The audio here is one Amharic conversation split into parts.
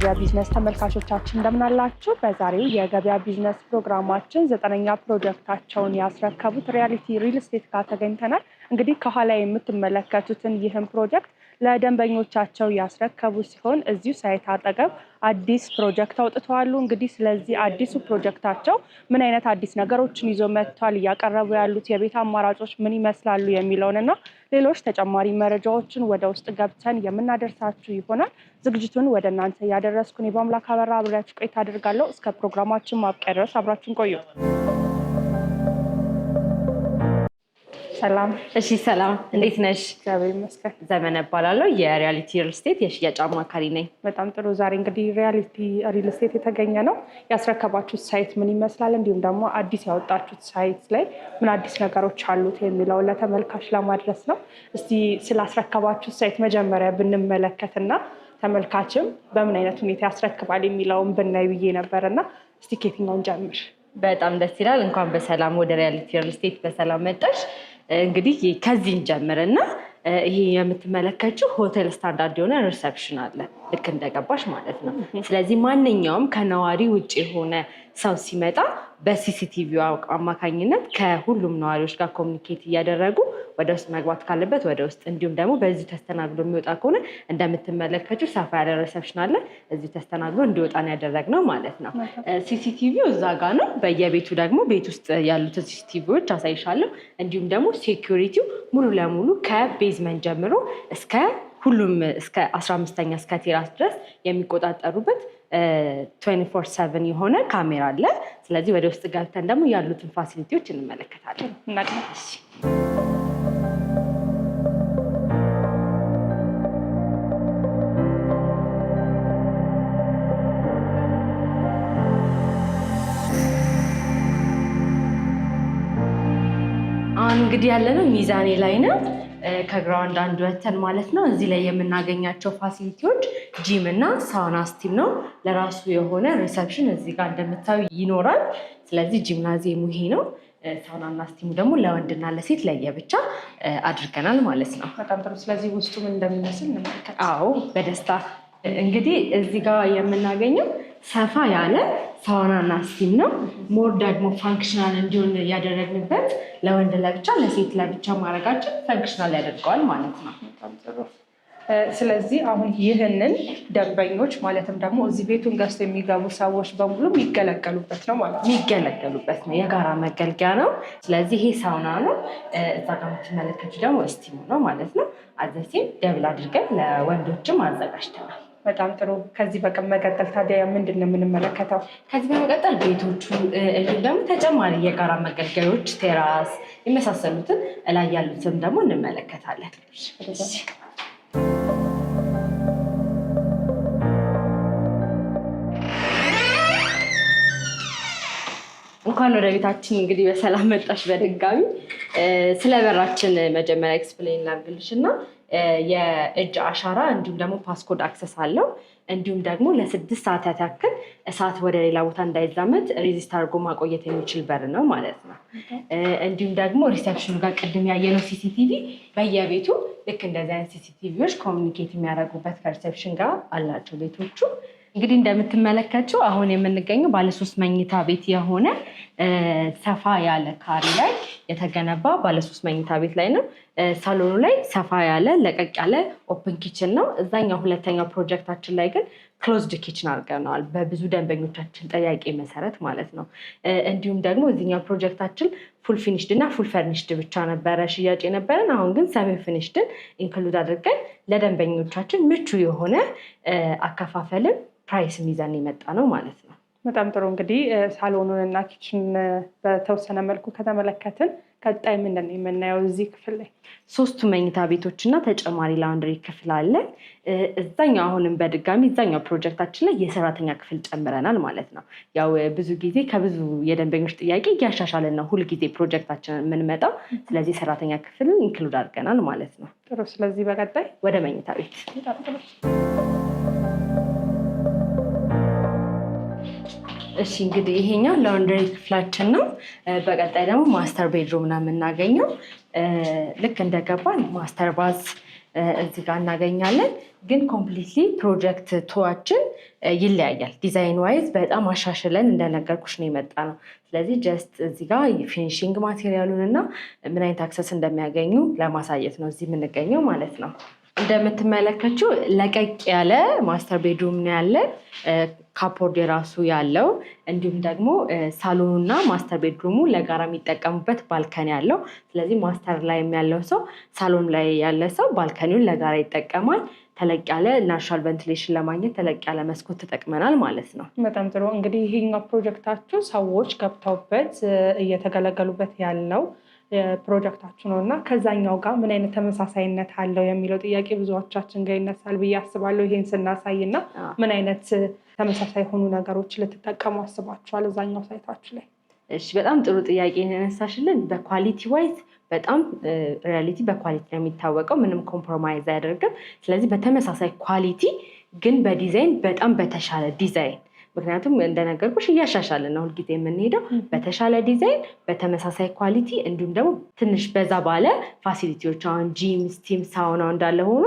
የገበያ ቢዝነስ ተመልካቾቻችን እንደምን አላችሁ? በዛሬው የገበያ ቢዝነስ ፕሮግራማችን 9ኛ ፕሮጀክታቸውን ያስረከቡት ሪያሊቲ ሪል ስቴት ጋር ተገኝተናል። እንግዲህ ከኋላ የምትመለከቱትን ይህን ፕሮጀክት ለደንበኞቻቸው ያስረከቡ ሲሆን እዚሁ ሳይት አጠገብ አዲስ ፕሮጀክት አውጥተዋል። እንግዲህ ስለዚህ አዲሱ ፕሮጀክታቸው ምን አይነት አዲስ ነገሮችን ይዞ መጥቷል፣ እያቀረቡ ያሉት የቤት አማራጮች ምን ይመስላሉ የሚለውንና ሌሎች ተጨማሪ መረጃዎችን ወደ ውስጥ ገብተን የምናደርሳችሁ ይሆናል። ዝግጅቱን ወደ እናንተ ያደረስኩን የባምላክ አበራ አብሬያችሁ ቆይታ አድርጋለሁ። እስከ ፕሮግራማችን ማብቂያ ድረስ አብራችሁን ቆዩ። ሰላም። እሺ ሰላም፣ እንዴት ነሽ? እግዚአብሔር ይመስገን። ዘመነ እባላለሁ የሪያሊቲ ሪል ስቴት የሽያጭ አማካሪ ነኝ። በጣም ጥሩ። ዛሬ እንግዲህ ሪያሊቲ ሪል ስቴት የተገኘ ነው። ያስረከባችሁት ሳይት ምን ይመስላል፣ እንዲሁም ደግሞ አዲስ ያወጣችሁት ሳይት ላይ ምን አዲስ ነገሮች አሉት የሚለውን ለተመልካች ለማድረስ ነው። እስቲ ስላስረከባችሁት ሳይት መጀመሪያ ብንመለከትና ተመልካችም በምን አይነት ሁኔታ ያስረክባል የሚለውን ብናይ ብዬ ነበርና እስቲ ከየትኛውን ጀምር? በጣም ደስ ይላል። እንኳን በሰላም ወደ ሪያሊቲ ሪል ስቴት በሰላም መጣሽ። እንግዲህ ከዚህ ጀምርና ይሄ የምትመለከችው ሆቴል ስታንዳርድ የሆነ ሪሰፕሽን አለ፣ ልክ እንደገባሽ ማለት ነው። ስለዚህ ማንኛውም ከነዋሪ ውጭ የሆነ ሰው ሲመጣ በሲሲቲቪ አማካኝነት ከሁሉም ነዋሪዎች ጋር ኮሚኒኬት እያደረጉ ወደ ውስጥ መግባት ካለበት ወደ ውስጥ፣ እንዲሁም ደግሞ በዚህ ተስተናግዶ የሚወጣ ከሆነ እንደምትመለከችው ሰፋ ያለ ሪሰፕሽን አለ፣ እዚህ ተስተናግዶ እንዲወጣ ነው ያደረግነው ማለት ነው። ሲሲቲቪው እዛ ጋር ነው። በየቤቱ ደግሞ ቤት ውስጥ ያሉትን ሲሲቲቪዎች አሳይሻለሁ። እንዲሁም ደግሞ ሴኩሪቲው ሙሉ ለሙሉ ከቤዝመንት ጀምሮ እስከ ሁሉም እስከ 15ኛ እስከ ቴራስ ድረስ የሚቆጣጠሩበት 24/7 የሆነ ካሜራ አለ። ስለዚህ ወደ ውስጥ ገብተን ደግሞ ያሉትን ፋሲሊቲዎች እንመለከታለን። አሁን እንግዲህ ያለነው ሚዛኔ ላይ ነው። ከግራውንድ አንድ ወተን ማለት ነው። እዚህ ላይ የምናገኛቸው ፋሲሊቲዎች ጂም እና ሳውና ስቲም ነው። ለራሱ የሆነ ሪሰፕሽን እዚህ ጋር እንደምታዩ ይኖራል። ስለዚህ ጂምናዚየሙ ይሄ ነው። ሳውና እና ስቲሙ ደግሞ ለወንድና ለሴት ለየብቻ አድርገናል ማለት ነው። በጣም ጥሩ። ስለዚህ ውስጡ ምን እንደሚመስል እንመልከት። አዎ በደስታ እንግዲህ እዚህ ጋር የምናገኘው ሰፋ ያለ ሳውና እና ስቲም ነው። ሞር ደግሞ ፋንክሽናል እንዲሆን ያደረግንበት ለወንድ ለብቻ ለሴት ለብቻ ማድረጋችን ፋንክሽናል ያደርገዋል ማለት ነው። በጣም ጥሩ። ስለዚህ አሁን ይህንን ደንበኞች ማለትም ደግሞ እዚህ ቤቱን ገዝተው የሚገቡ ሰዎች በሙሉ የሚገለገሉበት ነው ማለት ነው። የሚገለገሉበት ነው፣ የጋራ መገልገያ ነው። ስለዚህ ይሄ ሳውና ነው። እዛ ጋር የምትመለከቱ ደግሞ ስቲሙ ነው ማለት ነው። አዘሴም ደብል አድርገን ለወንዶችም አዘጋጅተናል። በጣም ጥሩ። ከዚህ በመቀጠል ታዲያ ምንድን ነው የምንመለከተው? ከዚህ በመቀጠል ቤቶቹ እንዲሁም ደግሞ ተጨማሪ የጋራ መገልገያዎች፣ ቴራስ የመሳሰሉትን እላይ ያሉትን ደግሞ እንመለከታለን። እንኳን ወደ ቤታችን እንግዲህ በሰላም መጣሽ በድጋሚ። ስለ በራችን መጀመሪያ ኤክስፕሌን ላድርግልሽ እና የእጅ አሻራ እንዲሁም ደግሞ ፓስኮድ አክሰስ አለው። እንዲሁም ደግሞ ለ6 ሰዓታት ያክል እሳት ወደ ሌላ ቦታ እንዳይዛመት ሬዚስት አድርጎ ማቆየት የሚችል በር ነው ማለት ነው። እንዲሁም ደግሞ ሪሴፕሽኑ ጋር ቅድም ያየነው ሲሲቲቪ በየቤቱ ልክ እንደዚህ አይነት ሲሲቲቪዎች ኮሚኒኬት የሚያደርጉበት ከሪሴፕሽን ጋር አላቸው ቤቶቹ። እንግዲህ እንደምትመለከችው አሁን የምንገኘው ባለ3 መኝታ ቤት የሆነ ሰፋ ያለ ካሬ ላይ የተገነባ ባለ3 መኝታ ቤት ላይ ነው። ሳሎኑ ላይ ሰፋ ያለ ለቀቅ ያለ ኦፕን ኪችን ነው። እዛኛው ሁለተኛው ፕሮጀክታችን ላይ ግን ክሎዝድ ኪችን አድርገነዋል፣ በብዙ ደንበኞቻችን ጥያቄ መሰረት ማለት ነው። እንዲሁም ደግሞ እዚኛው ፕሮጀክታችን ፉል ፊኒሽድ እና ፉል ፈርኒሽድ ብቻ ነበረ ሽያጭ የነበረን። አሁን ግን ሰሚ ፊኒሽድን ኢንክሉድ አድርገን ለደንበኞቻችን ምቹ የሆነ አከፋፈልን ፕራይስ ሚዛን የመጣ ነው ማለት ነው። በጣም ጥሩ። እንግዲህ ሳሎኑን እና ኪችን በተወሰነ መልኩ ከተመለከትን ቀጣይ ምንድን ነው የምናየው? እዚህ ክፍል ላይ 3 መኝታ ቤቶች እና ተጨማሪ ላውንድሪ ክፍል አለ። እዛኛው አሁንም በድጋሚ እዛኛው ፕሮጀክታችን ላይ የሰራተኛ ክፍል ጨምረናል ማለት ነው። ያው ብዙ ጊዜ ከብዙ የደንበኞች ጥያቄ እያሻሻለን ነው ሁልጊዜ ፕሮጀክታችንን የምንመጣው። ስለዚህ የሰራተኛ ክፍልን ኢንክሉድ አድርገናል ማለት ነው። ጥሩ። ስለዚህ በቀጣይ ወደ መኝታ ቤት እሺ እንግዲህ ይሄኛው ላውንድሪ ክፍላችን ነው። በቀጣይ ደግሞ ማስተር ቤድሩም ነው የምናገኘው። ልክ እንደገባን ማስተር ባዝ እዚህ ጋር እናገኛለን። ግን ኮምፕሊትሊ ፕሮጀክት ቱዋችን ይለያያል። ዲዛይን ዋይዝ በጣም አሻሽለን እንደነገርኩሽ ነው የመጣ ነው። ስለዚህ ጀስት እዚህ ጋር ፊኒሽንግ ማቴሪያሉን እና ምን አይነት አክሰስ እንደሚያገኙ ለማሳየት ነው እዚህ የምንገኘው ማለት ነው። እንደምትመለከችው ለቀቅ ያለ ማስተር ቤድሩም ነው ያለን። ካፖርድ የራሱ ያለው እንዲሁም ደግሞ ሳሎኑና ማስተር ቤድሩሙ ለጋራ የሚጠቀሙበት ባልከኒ ያለው። ስለዚህ ማስተር ላይ ያለው ሰው ሳሎን ላይ ያለ ሰው ባልከኒውን ለጋራ ይጠቀማል። ተለቅ ያለ ናቹራል ቬንቲሌሽን ለማግኘት ተለቅ ያለ መስኮት ተጠቅመናል ማለት ነው። በጣም ጥሩ። እንግዲህ ይሄኛው ፕሮጀክታችሁ ሰዎች ገብተውበት እየተገለገሉበት ያለው ፕሮጀክታችሁ ነው እና ከዛኛው ጋር ምን አይነት ተመሳሳይነት አለው የሚለው ጥያቄ ብዙዎቻችን ጋር ይነሳል ብዬ አስባለሁ። ይሄን ስናሳይ እና ምን አይነት ተመሳሳይ የሆኑ ነገሮች ልትጠቀሙ አስባችኋል እዛኛው ሳይታችሁ ላይ? እሺ፣ በጣም ጥሩ ጥያቄ ያነሳሽልን። በኳሊቲ ዋይዝ በጣም ሪያሊቲ በኳሊቲ ነው የሚታወቀው፣ ምንም ኮምፕሮማይዝ አያደርግም። ስለዚህ በተመሳሳይ ኳሊቲ ግን በዲዛይን በጣም በተሻለ ዲዛይን፣ ምክንያቱም እንደነገርኩሽ እያሻሻልን ነው ሁልጊዜ የምንሄደው። በተሻለ ዲዛይን በተመሳሳይ ኳሊቲ እንዲሁም ደግሞ ትንሽ በዛ ባለ ፋሲሊቲዎች፣ አሁን ጂም፣ ስቲም፣ ሳውናው እንዳለ ሆኖ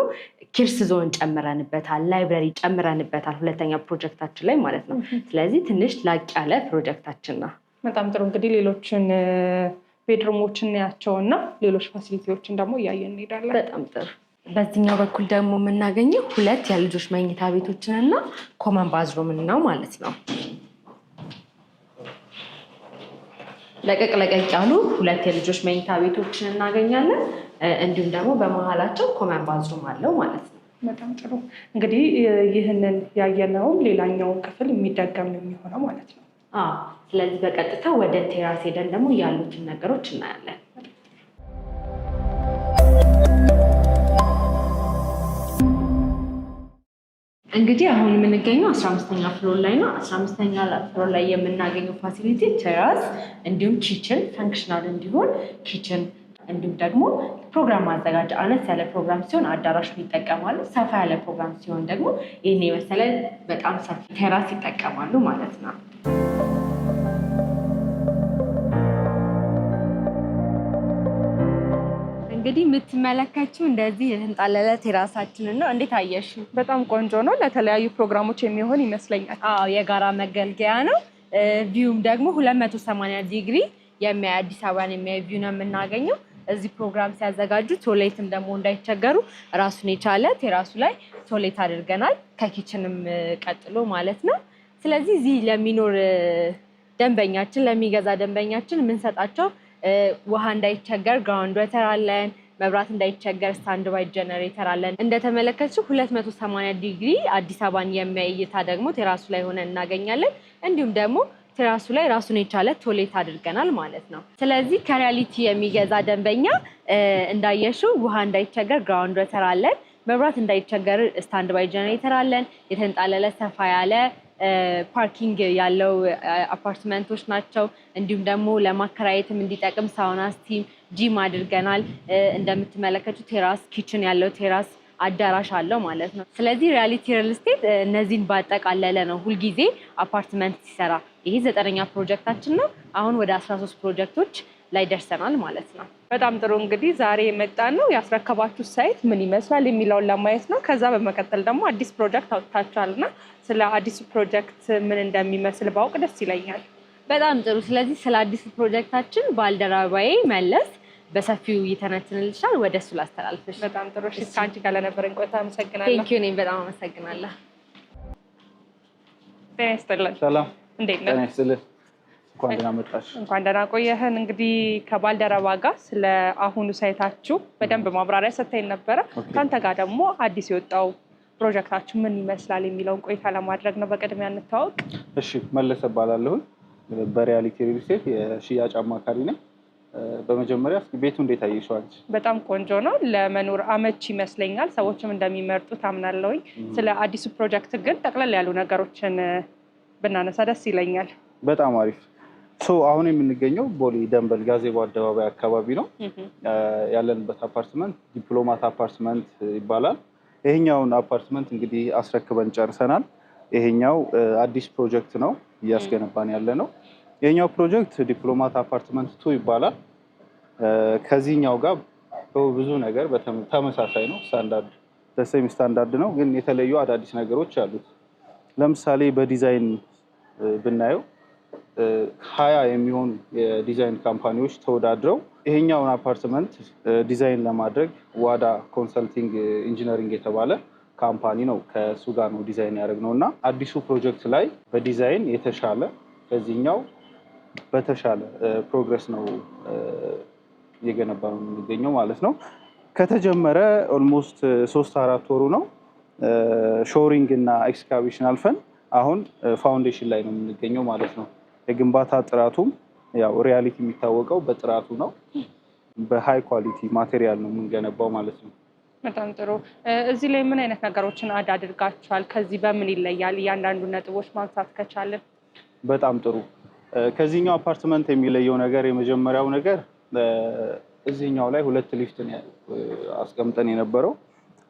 ኪድስ ዞን ጨምረንበታል፣ ላይብረሪ ጨምረንበታል ሁለተኛ ፕሮጀክታችን ላይ ማለት ነው። ስለዚህ ትንሽ ላቅ ያለ ፕሮጀክታችን ነው። በጣም ጥሩ። እንግዲህ ሌሎችን ቤድሩሞችን እናያቸውና ሌሎች ፋሲሊቲዎችን ደግሞ እያየን እንሄዳለን። በጣም ጥሩ። በዚህኛው በኩል ደግሞ የምናገኘው 2 የልጆች መኝታ ቤቶችንና ኮመን ባዝሩምን ነው ማለት ነው። ለቀቅ ያሉ 2 የልጆች መኝታ ቤቶችን እናገኛለን። እንዲሁም ደግሞ በመሀላቸው ኮመን ባዝሩም አለው ማለት ነው። በጣም ጥሩ። እንግዲህ ይህንን ያየነውም ሌላኛውን ክፍል የሚደገም ነው የሚሆነው ማለት ነው። ስለዚህ በቀጥታ ወደ ቴራስ ሄደን ደግሞ ያሉትን ነገሮች እናያለን። እንግዲህ አሁን የምንገኘው 15ኛ ፍሎር ላይ ነው። 15ኛ ፍሎር ላይ የምናገኘው ፋሲሊቲ ቴራስ እንዲሁም ኪችን ፈንክሽናል እንዲሆን ኪችን እንዲሁም ደግሞ ፕሮግራም ማዘጋጃ አነስ ያለ ፕሮግራም ሲሆን አዳራሹን ይጠቀማሉ። ሰፋ ያለ ፕሮግራም ሲሆን ደግሞ ይህን የመሰለ በጣም ሰፊ ቴራስ ይጠቀማሉ ማለት ነው። እንግዲህ የምትመለከችው እንደዚህ የተንጣለለ ቴራሳችንን ነው። እንዴት አየሽ? በጣም ቆንጆ ነው። ለተለያዩ ፕሮግራሞች የሚሆን ይመስለኛል። የጋራ መገልገያ ነው። ቪውም ደግሞ 280 ዲግሪ የሚያይ አዲስ አበባን የሚያይ ቪው ነው የምናገኘው። እዚህ ፕሮግራም ሲያዘጋጁ ቶሌትም ደግሞ እንዳይቸገሩ ራሱን የቻለ ቴራሱ ላይ ቶሌት አድርገናል፣ ከኪችንም ቀጥሎ ማለት ነው። ስለዚህ እዚህ ለሚኖር ደንበኛችን ለሚገዛ ደንበኛችን የምንሰጣቸው ውሃ እንዳይቸገር ግራውንድ ወተር አለን፣ መብራት እንዳይቸገር ስታንድ ባይ ጀነሬተር አለን። እንደተመለከትሽው 280 ዲግሪ አዲስ አበባን የሚያይ እይታ ደግሞ ቴራሱ ላይ ሆነ እናገኛለን። እንዲሁም ደግሞ ቴራሱ ላይ ራሱን የቻለ ቶሌት አድርገናል ማለት ነው። ስለዚህ ከሪያሊቲ የሚገዛ ደንበኛ እንዳየሽው ውሃ እንዳይቸገር ግራውንድ ወተር አለን፣ መብራት እንዳይቸገር ስታንድ ባይ ጀነሬተር አለን። የተንጣለለ ሰፋ ያለ ፓርኪንግ ያለው አፓርትመንቶች ናቸው። እንዲሁም ደግሞ ለማከራየትም እንዲጠቅም ሳውና፣ ስቲም፣ ጂም አድርገናል። እንደምትመለከቱ ቴራስ ኪችን ያለው ቴራስ አዳራሽ አለው ማለት ነው። ስለዚህ ሪያሊቲ ሪል ስቴት እነዚህን ባጠቃለለ ነው ሁልጊዜ አፓርትመንት ሲሰራ። ይሄ 9ኛ ፕሮጀክታችን ነው። አሁን ወደ 13 ፕሮጀክቶች ላይ ደርሰናል ማለት ነው። በጣም ጥሩ። እንግዲህ ዛሬ የመጣን ነው ያስረከባችሁ ሳይት ምን ይመስላል የሚለውን ለማየት ነው። ከዛ በመቀጠል ደግሞ አዲስ ፕሮጀክት አውጥታችኋል እና ስለ አዲሱ ፕሮጀክት ምን እንደሚመስል ባውቅ ደስ ይለኛል። በጣም ጥሩ። ስለዚህ ስለ አዲሱ ፕሮጀክታችን ባልደረባዬ መለስ በሰፊው ይተነትንልሻል። ወደ እሱ ላስተላልፍሽ። በጣም ጥሩ። እሺ፣ ከአንቺ ጋር ለነበረን ቆይታ አመሰግናለሁ። ቴንክ ዩ። እኔም በጣም አመሰግናለሁ። ጤና ይስጥልን። ሰላም። እንዴት ነህ? ጤና ይስጥልን። እንኳን ደህና መጣሽ። እንኳን ደህና ቆየህን። እንግዲህ ከባልደረባ ጋር ስለ አሁኑ ሳይታችሁ በደንብ ማብራሪያ ሰጥተኝ ነበረ። ከአንተ ጋር ደግሞ አዲስ የወጣው ፕሮጀክታችሁ ምን ይመስላል የሚለውን ቆይታ ለማድረግ ነው። በቅድሚያ እንተዋወቅ። እሺ፣ መለሰ እባላለሁ። በሪያሊቲ ሪል ስቴት የሽያጭ አማካሪ ነኝ። በመጀመሪያ እስኪ ቤቱ እንዴት አየሽው አንቺ? በጣም ቆንጆ ነው። ለመኖር አመች ይመስለኛል። ሰዎችም እንደሚመርጡት አምናለሁኝ። ስለ አዲሱ ፕሮጀክት ግን ጠቅለል ያሉ ነገሮችን ብናነሳ ደስ ይለኛል። በጣም አሪፍ። አሁን የምንገኘው ቦሌ ደንበል ጋዜቦ አደባባይ አካባቢ ነው። ያለንበት አፓርትመንት ዲፕሎማት አፓርትመንት ይባላል። ይሄኛውን አፓርትመንት እንግዲህ አስረክበን ጨርሰናል። ይሄኛው አዲስ ፕሮጀክት ነው እያስገነባን ያለ ነው። ይሄኛው ፕሮጀክት ዲፕሎማት አፓርትመንት 2 ይባላል። ከዚህኛው ጋር ብዙ ነገር ተመሳሳይ ነው። ስታንዳርድ ደሴም ስታንዳርድ ነው፣ ግን የተለዩ አዳዲስ ነገሮች አሉት። ለምሳሌ በዲዛይን ብናየው 20 የሚሆኑ የዲዛይን ካምፓኒዎች ተወዳድረው ይሄኛውን አፓርትመንት ዲዛይን ለማድረግ ዋዳ ኮንሰልቲንግ ኢንጂነሪንግ የተባለ ካምፓኒ ነው ከሱ ጋር ነው ዲዛይን ያደረግነው እና አዲሱ ፕሮጀክት ላይ በዲዛይን የተሻለ ከዚህኛው በተሻለ ፕሮግረስ ነው እየገነባ ነው የሚገኘው ማለት ነው። ከተጀመረ ኦልሞስት 3-4 ወሩ ነው። ሾሪንግ እና ኤክስካቬሽን አልፈን አሁን ፋውንዴሽን ላይ ነው የምንገኘው ማለት ነው። የግንባታ ጥራቱም ያው ሪያሊቲ የሚታወቀው በጥራቱ ነው። በሃይ ኳሊቲ ማቴሪያል ነው የምንገነባው ማለት ነው። በጣም ጥሩ። እዚህ ላይ ምን አይነት ነገሮችን አድ አድርጋችኋል? ከዚህ በምን ይለያል? እያንዳንዱ ነጥቦች ማንሳት ከቻለን። በጣም ጥሩ። ከዚህኛው አፓርትመንት የሚለየው ነገር የመጀመሪያው ነገር እዚህኛው ላይ 2 ሊፍት አስቀምጠን የነበረው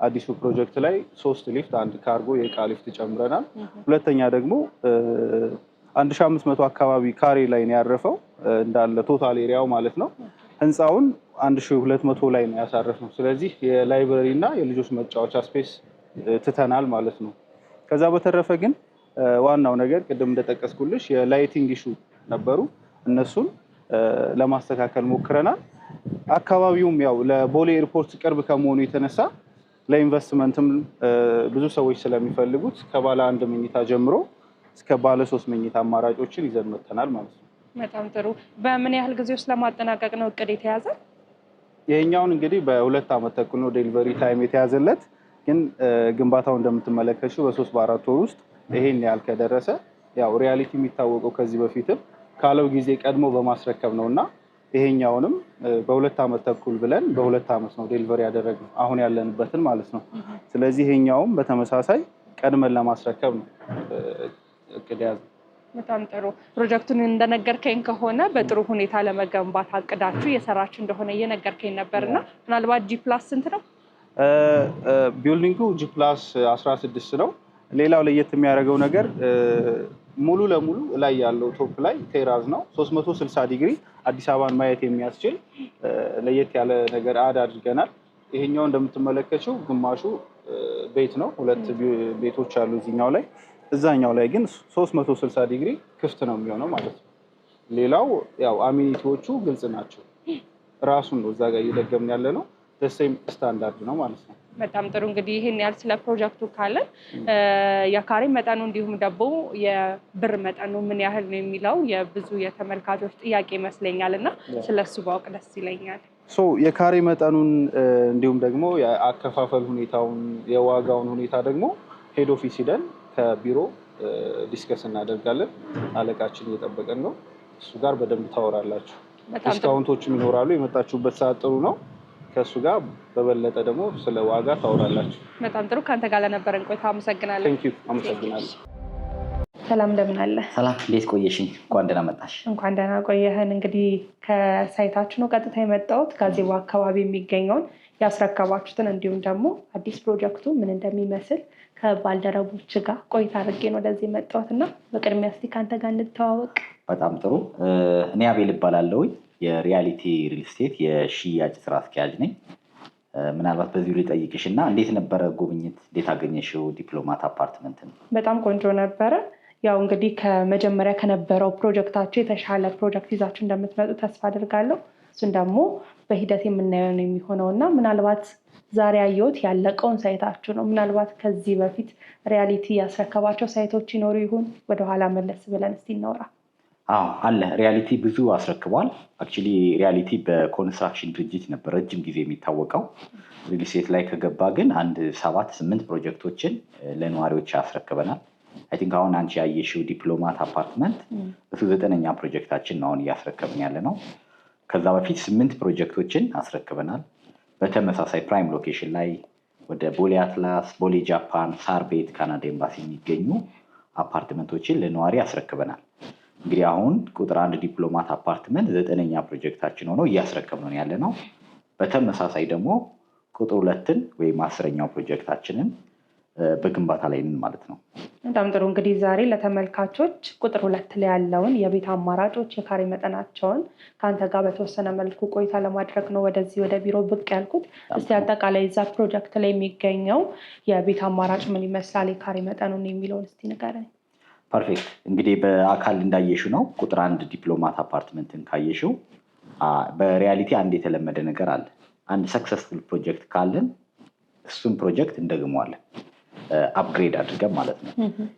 አዲሱ ፕሮጀክት ላይ 3 ሊፍት፣ 1 ካርጎ የእቃ ሊፍት ጨምረናል። ሁለተኛ ደግሞ 1500 አካባቢ ካሬ ላይ ነው ያረፈው እንዳለ ቶታል ኤሪያው ማለት ነው። ህንፃውን 1200 ላይ ነው ያሳረፍነው። ስለዚህ የላይብረሪ እና የልጆች መጫወቻ ስፔስ ትተናል ማለት ነው። ከዛ በተረፈ ግን ዋናው ነገር ቅድም እንደጠቀስኩልሽ የላይቲንግ ኢሹ ነበሩ፣ እነሱን ለማስተካከል ሞክረናል። አካባቢውም ያው ለቦሌ ኤርፖርት ቅርብ ከመሆኑ የተነሳ ለኢንቨስትመንትም ብዙ ሰዎች ስለሚፈልጉት ከባለ 1 መኝታ ጀምሮ እስከ ባለ 3 መኝታ አማራጮችን ይዘን መጥተናል ማለት ነው። በጣም ጥሩ። በምን ያህል ጊዜ ውስጥ ለማጠናቀቅ ነው እቅድ የተያዘ? ይሄኛውን እንግዲህ በ2 ዓመት ተኩል ነው ዴሊቨሪ ታይም የተያዘለት፣ ግን ግንባታው እንደምትመለከችው በ3-4 ወር ውስጥ ይሄን ያህል ከደረሰ ያው ሪያሊቲ የሚታወቀው ከዚህ በፊትም ካለው ጊዜ ቀድሞ በማስረከብ ነው እና ይሄኛውንም በ2 ዓመት ተኩል ብለን በ2 ዓመት ነው ዴሊቨሪ ያደረግነው አሁን ያለንበትን ማለት ነው። ስለዚህ ይሄኛውም በተመሳሳይ ቀድመን ለማስረከብ ነው እቅድ ያዘ። በጣም ጥሩ። ፕሮጀክቱን እንደነገርከኝ ከሆነ በጥሩ ሁኔታ ለመገንባት አቅዳችሁ እየሰራችሁ እንደሆነ እየነገርከኝ ነበርና ምናልባት G+ ስንት ነው? ቢልዲንጉ G+16 ነው። ሌላው ለየት የሚያደርገው ነገር ሙሉ ለሙሉ ላይ ያለው ቶፕ ላይ ቴራዝ ነው። 360 ዲግሪ አዲስ አበባን ማየት የሚያስችል ለየት ያለ ነገር አድርገናል። ይሄኛው እንደምትመለከችው ግማሹ ቤት ነው፣ 2 ቤቶች አሉ እዚህኛው ላይ። እዛኛው ላይ ግን 360 ዲግሪ ክፍት ነው የሚሆነው ማለት ነው። ሌላው ያው አሚኒቲዎቹ ግልጽ ናቸው። ራሱን ነው እዛ ጋር እየደገምን ያለ ነው። ደሴም ስታንዳርድ ነው ማለት ነው። በጣም ጥሩ። እንግዲህ ይሄን ያህል ስለ ፕሮጀክቱ ካለን የካሬ መጠኑ እንዲሁም ደግሞ የብር መጠኑ ምን ያህል ነው የሚለው የብዙ የተመልካቾች ጥያቄ ይመስለኛል እና ስለሱ ባውቅ ደስ ይለኛል። የካሬ መጠኑን እንዲሁም ደግሞ የአከፋፈል ሁኔታውን የዋጋውን ሁኔታ ደግሞ ሄድ ኦፊስ ሂደን ከቢሮ ዲስከስ እናደርጋለን። አለቃችን እየጠበቀን ነው። እሱ ጋር በደንብ ታወራላችሁ። ዲስካውንቶችም ይኖራሉ። የመጣችሁበት ሰዓት ጥሩ ነው። ከእሱ ጋር በበለጠ ደግሞ ስለ ዋጋ ታወራላችሁ። በጣም ጥሩ። ከአንተ ጋር ለነበረን ቆይታ አመሰግናለሁ። ቴንኪው። አመሰግናለሁ። ሰላም፣ እንደምን አለ? ሰላም፣ እንዴት ቆየሽኝ? እንኳን ደህና መጣሽ። እንኳን ደህና ቆየህን። እንግዲህ ከሳይታችሁ ነው ቀጥታ የመጣሁት። ጋዜቦ አካባቢ የሚገኘውን ያስረከባችሁትን እንዲሁም ደግሞ አዲስ ፕሮጀክቱ ምን እንደሚመስል ከባልደረቦች ጋር ቆይታ አድርጌ ነው ወደዚህ የመጣሁት እና በቅድሚያ እስኪ ከአንተ ጋር እንተዋወቅ። በጣም ጥሩ። እኔ አቤል እባላለሁኝ። የሪያሊቲ ሪል ስቴት የሽያጭ ስራ አስኪያጅ ነኝ። ምናልባት በዚሁ ልጠይቅሽ እና እንዴት ነበረ ጉብኝት? እንዴት አገኘሽው ዲፕሎማት አፓርትመንትን? በጣም ቆንጆ ነበረ። ያው እንግዲህ ከመጀመሪያ ከነበረው ፕሮጀክታችሁ የተሻለ ፕሮጀክት ይዛችሁ እንደምትመጡ ተስፋ አድርጋለሁ። እሱን ደግሞ በሂደት የምናየው ነው የሚሆነው እና ምናልባት ዛሬ ያየሁት ያለቀውን ሳይታችሁ ነው። ምናልባት ከዚህ በፊት ሪያሊቲ ያስረከባቸው ሳይቶች ይኖሩ ይሆን? ወደኋላ መለስ ብለን እስቲ እናውራ። አዎ አለ። ሪያሊቲ ብዙ አስረክቧል። አክቹዋሊ ሪያሊቲ በኮንስትራክሽን ድርጅት ነበር ረጅም ጊዜ የሚታወቀው። ሪል ስቴት ላይ ከገባ ግን 7-8 ፕሮጀክቶችን ለነዋሪዎች ያስረክበናል። አይ ቲንክ አሁን አንቺ ያየሽው ዲፕሎማት አፓርትመንት እሱ 9ኛ ፕሮጀክታችን አሁን እያስረከብን ያለ ነው። ከዛ በፊት 8 ፕሮጀክቶችን አስረክበናል። በተመሳሳይ ፕራይም ሎኬሽን ላይ ወደ ቦሌ አትላስ፣ ቦሌ ጃፓን፣ ሳር ቤት፣ ካናዳ ኤምባሲ የሚገኙ አፓርትመንቶችን ለነዋሪ አስረክበናል። እንግዲህ አሁን ቁጥር 1 ዲፕሎማት አፓርትመንት 9ኛ ፕሮጀክታችን ሆኖ እያስረከብን ያለ ነው። በተመሳሳይ ደግሞ ቁጥር 2 ወይም 10ኛው ፕሮጀክታችንን በግንባታ ላይ ነን ማለት ነው። በጣም ጥሩ። እንግዲህ ዛሬ ለተመልካቾች ቁጥር 2 ላይ ያለውን የቤት አማራጮች የካሬ መጠናቸውን ከአንተ ጋር በተወሰነ መልኩ ቆይታ ለማድረግ ነው ወደዚህ ወደ ቢሮ ብቅ ያልኩት። እስቲ አጠቃላይ እዛ ፕሮጀክት ላይ የሚገኘው የቤት አማራጭ ምን ይመስላል፣ የካሬ መጠኑን የሚለውን እስቲ ንገረኝ። ፐርፌክት። እንግዲህ በአካል እንዳየሽው ነው ቁጥር 1 ዲፕሎማት አፓርትመንትን ካየሽው በሪያሊቲ አንድ የተለመደ ነገር አለ። አንድ ሰክሰስፉል ፕሮጀክት ካለን እሱን ፕሮጀክት እንደግመዋለን አፕግሬድ አድርገን ማለት ነው።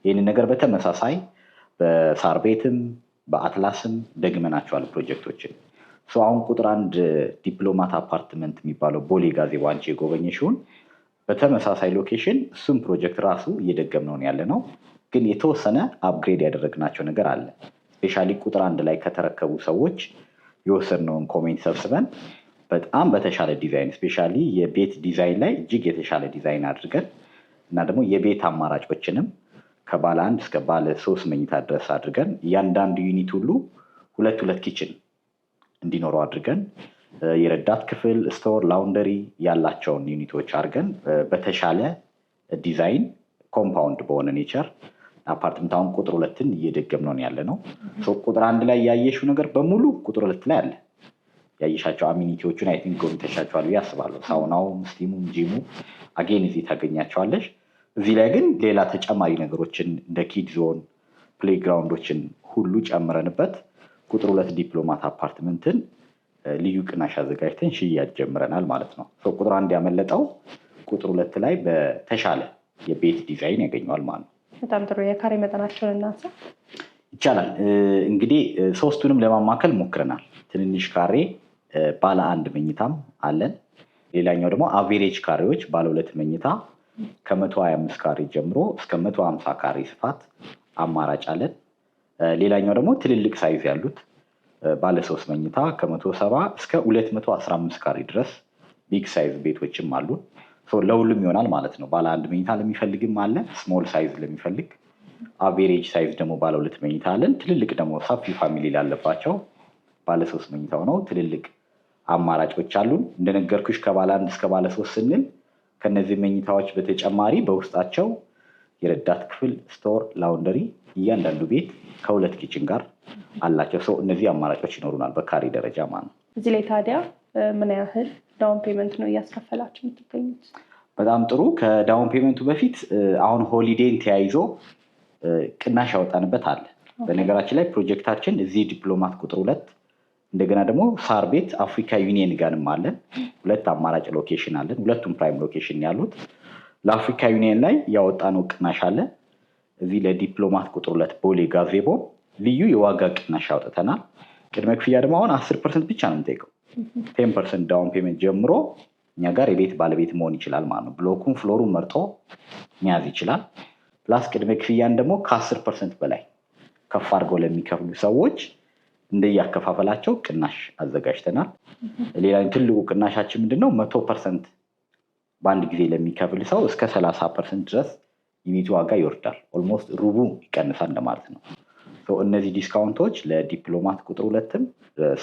ይህንን ነገር በተመሳሳይ በሳር ቤትም በአትላስም ደግመናቸዋል ፕሮጀክቶችን። አሁን ቁጥር 1 ዲፕሎማት አፓርትመንት የሚባለው ቦሌ ጋዜቦ አንቺ የጎበኘሽውን በተመሳሳይ ሎኬሽን እሱም ፕሮጀክት ራሱ እየደገምነው ያለ ነው። ግን የተወሰነ አፕግሬድ ያደረግናቸው ነገር አለ። ስፔሻሊ ቁጥር 1 ላይ ከተረከቡ ሰዎች የወሰድነውን ኮሜንት ሰብስበን በጣም በተሻለ ዲዛይን ስፔሻሊ የቤት ዲዛይን ላይ እጅግ የተሻለ ዲዛይን አድርገን እና ደግሞ የቤት አማራጮችንም ከባለ 1 እስከ ባለ 3 መኝታ ድረስ አድርገን እያንዳንዱ ዩኒት ሁሉ 2 ኪችን እንዲኖረው አድርገን የረዳት ክፍል፣ ስቶር፣ ላውንደሪ ያላቸውን ዩኒቶች አድርገን በተሻለ ዲዛይን ኮምፓውንድ በሆነ ኔቸር አፓርትመንት አሁን ቁጥር 2ን እየደገምነው ያለ ነው። ቁጥር 1 ላይ ያየሽው ነገር በሙሉ ቁጥር 2 ላይ አለ። ያየሻቸው አሚኒቲዎቹን አይ ቲንክ ጎብኝተሻቸዋል ብዬ አስባለሁ። ሳውናውም፣ ስቲሙም፣ ጂሙ አጌን እዚህ ታገኛቸዋለሽ። እዚህ ላይ ግን ሌላ ተጨማሪ ነገሮችን እንደ ኪድ ዞን፣ ፕሌይግራውንዶችን ሁሉ ጨምረንበት ቁጥር 2 ዲፕሎማት አፓርትመንትን ልዩ ቅናሽ አዘጋጅተን ሽያጭ ጀምረናል ማለት ነው። ቁጥር 1 ያመለጠው ቁጥር 2 ላይ በተሻለ የቤት ዲዛይን ያገኘዋል ማለት ነው። በጣም ጥሩ። የካሬ መጠናቸውን እናንሳ ይቻላል። እንግዲህ ሶስቱንም ለማማከል ሞክረናል። ትንንሽ ካሬ ባለ 1 መኝታም አለን። ሌላኛው ደግሞ አቬሬጅ ካሬዎች ባለ 2 መኝታ ከ125 ካሬ ጀምሮ እስከ 150 ካሬ ስፋት አማራጭ አለን። ሌላኛው ደግሞ ትልልቅ ሳይዝ ያሉት ባለ 3 መኝታ ከ170 እስከ 215 ካሬ ድረስ ቢግ ሳይዝ ቤቶችም አሉ። ለሁሉም ይሆናል ማለት ነው። ባለ 1 መኝታ ለሚፈልግም አለ፣ ስሞል ሳይዝ ለሚፈልግ። አቬሬጅ ሳይዝ ደግሞ ባለ 2 መኝታ አለን። ትልልቅ ደግሞ ሰፊ ፋሚሊ ላለባቸው ባለ 3 መኝታ ሆነው ትልልቅ አማራጮች አሉን። እንደነገርኩሽ ከባለ 1 እስከ ባለ 3 ስንል ከነዚህ መኝታዎች በተጨማሪ በውስጣቸው የረዳት ክፍል፣ ስቶር፣ ላውንደሪ እያንዳንዱ ቤት ከ2 ኪችን ጋር አላቸው። እነዚህ አማራጮች ይኖሩናል በካሬ ደረጃ ማለት ነው። እዚህ ላይ ታዲያ ምን ያህል ዳውን ፔመንት ነው እያስከፈላችሁ የምትገኙት? በጣም ጥሩ። ከዳውን ፔመንቱ በፊት አሁን ሆሊዴይን ተያይዞ ቅናሽ ያወጣንበት አለ። በነገራችን ላይ ፕሮጀክታችን እዚህ ዲፕሎማት ቁጥር 2 እንደገና ደግሞ ሳር ቤት አፍሪካ ዩኒየን ጋርም አለን። 2 አማራጭ ሎኬሽን አለን። ሁለቱም ፕራይም ሎኬሽን ያሉት። ለአፍሪካ ዩኒየን ላይ ያወጣነው ቅናሽ አለ። እዚህ ለዲፕሎማት ቁጥር 2 ቦሌ ጋዜቦ ልዩ የዋጋ ቅናሽ ያወጥተናል። ቅድመ ክፍያ ደግሞ አሁን 10% ብቻ ነው የምንጠይቀው። 10% ዳውን ፔመንት ጀምሮ እኛ ጋር የቤት ባለቤት መሆን ይችላል ማለት ነው። ብሎኩን ፍሎሩን መርጦ መያዝ ይችላል። ፕላስ ቅድመ ክፍያን ደግሞ ከ10% በላይ ከፍ አድርገው ለሚከፍሉ ሰዎች እንደያከፋፈላቸው ቅናሽ አዘጋጅተናል። ሌላ ትልቁ ቅናሻችን ምንድነው? 100% በአንድ ጊዜ ለሚከፍል ሰው እስከ 30% ድረስ ዩኒቱ ዋጋ ይወርዳል። ኦልሞስት ሩቡ ይቀንሳል እንደማለት ነው። እነዚህ ዲስካውንቶች ለዲፕሎማት ቁጥር 2ም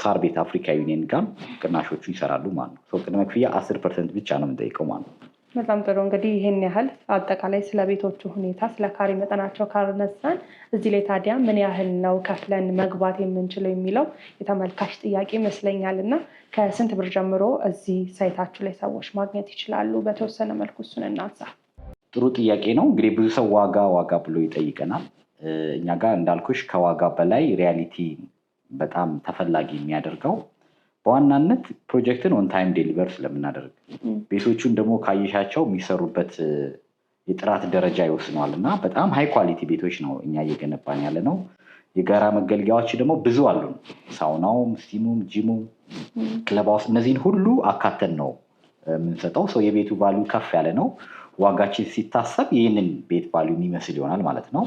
ሳር ቤት አፍሪካ ዩኒየን ጋር ቅናሾቹ ይሰራሉ ማለት ነው። ቅድመ ክፍያ 10% ብቻ ነው የምንጠይቀው ማለት ነው። በጣም ጥሩ። እንግዲህ ይህን ያህል አጠቃላይ ስለ ቤቶቹ ሁኔታ ስለ ካሬ መጠናቸው ካነሳን እዚህ ላይ ታዲያ ምን ያህል ነው ከፍለን መግባት የምንችለው የሚለው የተመልካች ጥያቄ ይመስለኛል። እና ከስንት ብር ጀምሮ እዚህ ሳይታችሁ ላይ ሰዎች ማግኘት ይችላሉ? በተወሰነ መልኩ እሱን እናንሳ። ጥሩ ጥያቄ ነው። እንግዲህ ብዙ ሰው ዋጋ ብሎ ይጠይቀናል። እኛ ጋር እንዳልኩሽ ከዋጋ በላይ ሪያሊቲ በጣም ተፈላጊ የሚያደርገው በዋናነት ፕሮጀክትን ኦን ታይም ዴሊቨር ስለምናደርግ ቤቶቹን ደግሞ ካየሻቸው የሚሰሩበት የጥራት ደረጃ ይወስነዋል እና በጣም ሃይ ኳሊቲ ቤቶች ነው እኛ እየገነባን ያለ ነው። የጋራ መገልገያዎች ደግሞ ብዙ አሉ። ሳውናውም፣ ስቲሙም፣ ጂሙም፣ ክለብ ሃውስ እነዚህን ሁሉ አካተን ነው የምንሰጠው። የቤቱ ቫልዩ ከፍ ያለ ነው። ዋጋችን ሲታሰብ ይህንን ቤት ቫልዩ የሚመስል ይሆናል ማለት ነው።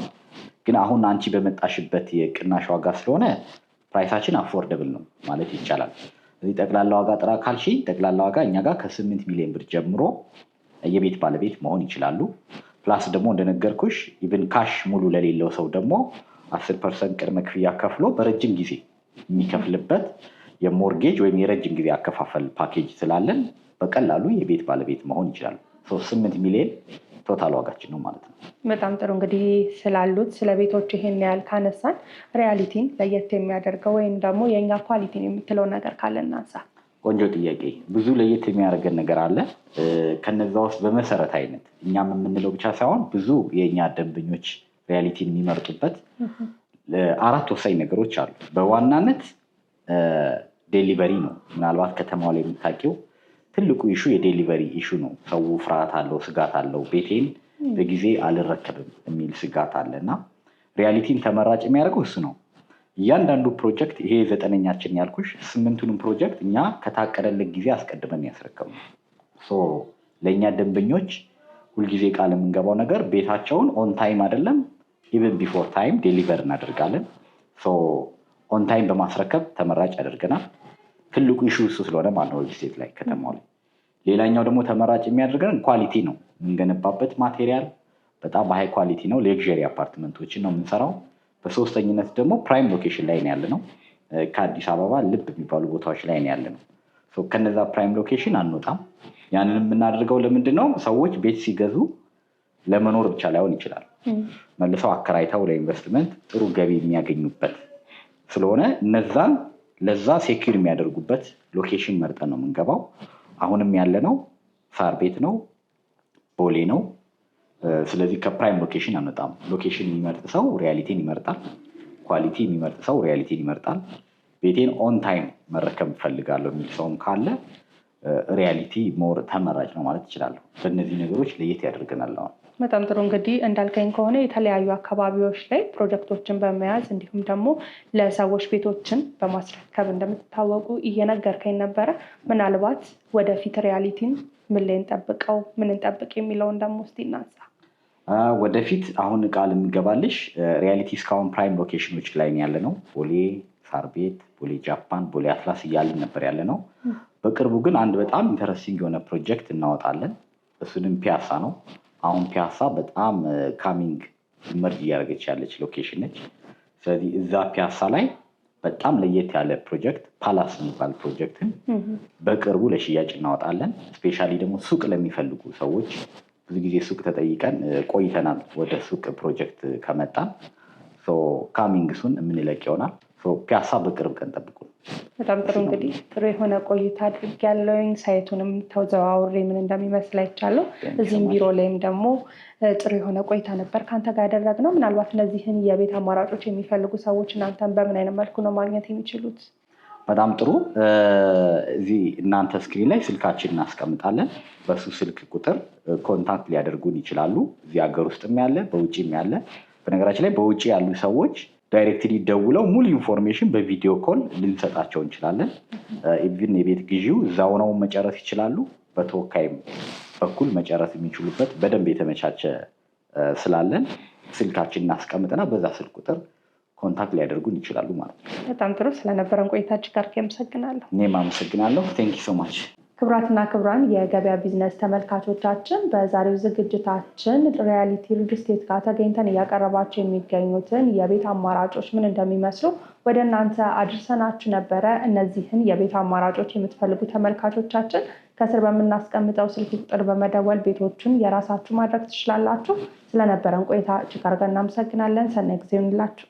ግን አሁን አንቺ በመጣሽበት የቅናሽ ዋጋ ስለሆነ ፕራይሳችን አፎርደብል ነው ማለት ይቻላል። እዚህ ጠቅላላ ዋጋ ጥራ ካልሽኝ ጠቅላላ ዋጋ እኛ ጋር ከ8 ሚሊዮን ብር ጀምሮ የቤት ባለቤት መሆን ይችላሉ። ፕላስ ደግሞ እንደነገርኩሽ ኢቭን ካሽ ሙሉ ለሌለው ሰው ደግሞ 10% ቅድመ ክፍያ ከፍሎ በረጅም ጊዜ የሚከፍልበት የሞርጌጅ ወይም የረጅም ጊዜ አከፋፈል ፓኬጅ ስላለን በቀላሉ የቤት ባለቤት መሆን ይችላሉ። 8 ሚሊዮን ቶታል ዋጋችን ነው ማለት ነው። በጣም ጥሩ። እንግዲህ ስላሉት ስለ ቤቶች ይሄን ያህል ካነሳን ሪያሊቲን ለየት የሚያደርገው ወይም ደግሞ የእኛ ኳሊቲን የምትለው ነገር ካለ እናንሳ። ቆንጆ ጥያቄ። ብዙ ለየት የሚያደርገን ነገር አለ። ከነዛ ውስጥ በመሰረታዊነት እኛም የምንለው ብቻ ሳይሆን ብዙ የእኛ ደንበኞች ሪያሊቲን የሚመርጡበት 4 ወሳኝ ነገሮች አሉ። በዋናነት ዴሊቨሪ ነው። ምናልባት ከተማው ላይ የምታውቂው ትልቁ ኢሹ የዴሊቨሪ ኢሹ ነው። ሰው ፍርሃት አለው፣ ስጋት አለው። ቤቴን በጊዜ አልረከብም የሚል ስጋት አለ እና ሪያሊቲን ተመራጭ የሚያደርገው እሱ ነው። እያንዳንዱ ፕሮጀክት ይሄ 9ኛችን ያልኩሽ 8ቱንም ፕሮጀክት እኛ ከታቀደለት ጊዜ አስቀድመን ያስረከብነው። ለእኛ ደንበኞች ሁልጊዜ ቃል የምንገባው ነገር ቤታቸውን ኦን ታይም አይደለም ኢቨን ቢፎር ታይም ዴሊቨር እናደርጋለን። ኦን ታይም በማስረከብ ተመራጭ ያደርገናል። ትልቁ ኢሹ እሱ ስለሆነ ማለት ነው ስቴት ላይ ከተማው ላይ። ሌላኛው ደግሞ ተመራጭ የሚያደርገን ኳሊቲ ነው። የምንገነባበት ማቴሪያል በጣም በሃይ ኳሊቲ ነው። ሌክዠሪ አፓርትመንቶችን ነው የምንሰራው። በሶስተኝነት ደግሞ ፕራይም ሎኬሽን ላይ ነው ያለነው። ከአዲስ አበባ ልብ የሚባሉ ቦታዎች ላይ ነው ያለነው። ከነዛ ፕራይም ሎኬሽን አንወጣም። ያንን የምናደርገው ለምንድን ነው? ሰዎች ቤት ሲገዙ ለመኖር ብቻ ላይሆን ይችላል፣ መልሰው አከራይተው ለኢንቨስትመንት ጥሩ ገቢ የሚያገኙበት ስለሆነ እነዛን ለዛ ሴኪር የሚያደርጉበት ሎኬሽን መርጠን ነው የምንገባው። አሁንም ያለነው ሳር ቤት ነው፣ ቦሌ ነው። ስለዚህ ከፕራይም ሎኬሽን አንወጣም። ሎኬሽን የሚመርጥ ሰው ሪያሊቲን ይመርጣል። ኳሊቲ የሚመርጥ ሰው ሪያሊቲን ይመርጣል። ቤቴን ኦን ታይም መረከብ እፈልጋለሁ የሚል ሰውም ካለ ሪያሊቲ ሞር ተመራጭ ነው ማለት ይችላለሁ። በእነዚህ ነገሮች ለየት ያደርገናል። አሁን በጣም ጥሩ። እንግዲህ እንዳልከኝ ከሆነ የተለያዩ አካባቢዎች ላይ ፕሮጀክቶችን በመያዝ እንዲሁም ደግሞ ለሰዎች ቤቶችን በማስረከብ እንደምትታወቁ እየነገርከኝ ነበረ። ምናልባት ወደፊት ሪያሊቲን ምን ላይ እንጠብቀው፣ ምን እንጠብቅ የሚለውን ደግሞ እስኪ እናንሳ። ወደፊት አሁን ቃል የሚገባልሽ ሪያሊቲ እስካሁን ፕራይም ሎኬሽኖች ላይ ያለ ነው። ቦሌ ሳር ቤት፣ ቦሌ ጃፓን፣ ቦሌ አትላስ እያልን ነበር ያለ ነው። በቅርቡ ግን አንድ በጣም ኢንተረስቲንግ የሆነ ፕሮጀክት እናወጣለን። እሱንም ፒያሳ ነው። አሁን ፒያሳ በጣም ካሚንግ መርጅ እያደረገች ያለች ሎኬሽን ነች። ስለዚህ እዛ ፒያሳ ላይ በጣም ለየት ያለ ፕሮጀክት ፓላስ የሚባል ፕሮጀክትን በቅርቡ ለሽያጭ እናወጣለን። ስፔሻሊ ደግሞ ሱቅ ለሚፈልጉ ሰዎች ብዙ ጊዜ ሱቅ ተጠይቀን ቆይተናል። ወደ ሱቅ ፕሮጀክት ከመጣን ካሚንግ ሱን የምንለቅ ይሆናል። ፒያሳ በቅርብ ቀን ጠብቁ። በጣም ጥሩ። እንግዲህ ጥሩ የሆነ ቆይታ አድርጌያለሁኝ። ሳይቱንም ተዘዋውሬ ምን እንደሚመስል አይቻለሁ። እዚህም ቢሮ ላይም ደግሞ ጥሩ የሆነ ቆይታ ነበር ከአንተ ጋር ያደረግነው። ምናልባት እነዚህን የቤት አማራጮች የሚፈልጉ ሰዎች እናንተን በምን አይነት መልኩ ነው ማግኘት የሚችሉት? በጣም ጥሩ። እዚህ እናንተ ስክሪን ላይ ስልካችን እናስቀምጣለን። በሱ ስልክ ቁጥር ኮንታክት ሊያደርጉን ይችላሉ። እዚህ ሀገር ውስጥም ያለ በውጭም ያለ። በነገራችን ላይ በውጭ ያሉ ሰዎች ዳይሬክትሊ ደውለው ሙሉ ኢንፎርሜሽን በቪዲዮ ኮል ልንሰጣቸው እንችላለን። ኢቭን የቤት ግዢው እዛው ነው መጨረስ ይችላሉ። በተወካይም በኩል መጨረስ የሚችሉበት በደንብ የተመቻቸ ስላለን ስልካችን እናስቀምጥና በዛ ስልክ ቁጥር ኮንታክት ሊያደርጉን ይችላሉ ማለት ነው። በጣም ጥሩ። ስለነበረን ቆይታችን ጋር አመሰግናለሁ። እኔም አመሰግናለሁ። ቴንክ ዩ ሶ ማች። ክቡራትና ክቡራን የገበያ ቢዝነስ ተመልካቾቻችን በዛሬው ዝግጅታችን ሪያሊቲ ሪል ስቴት ጋር ተገኝተን እያቀረባቸው የሚገኙትን የቤት አማራጮች ምን እንደሚመስሉ ወደ እናንተ አድርሰናችሁ ነበረ። እነዚህን የቤት አማራጮች የምትፈልጉ ተመልካቾቻችን ከስር በምናስቀምጠው ስልክ ቁጥር በመደወል ቤቶቹን የራሳችሁ ማድረግ ትችላላችሁ። ስለነበረን ቆይታ እጅግ አድርገን እናመሰግናለን። ሰናይ ጊዜ ይሁንላችሁ።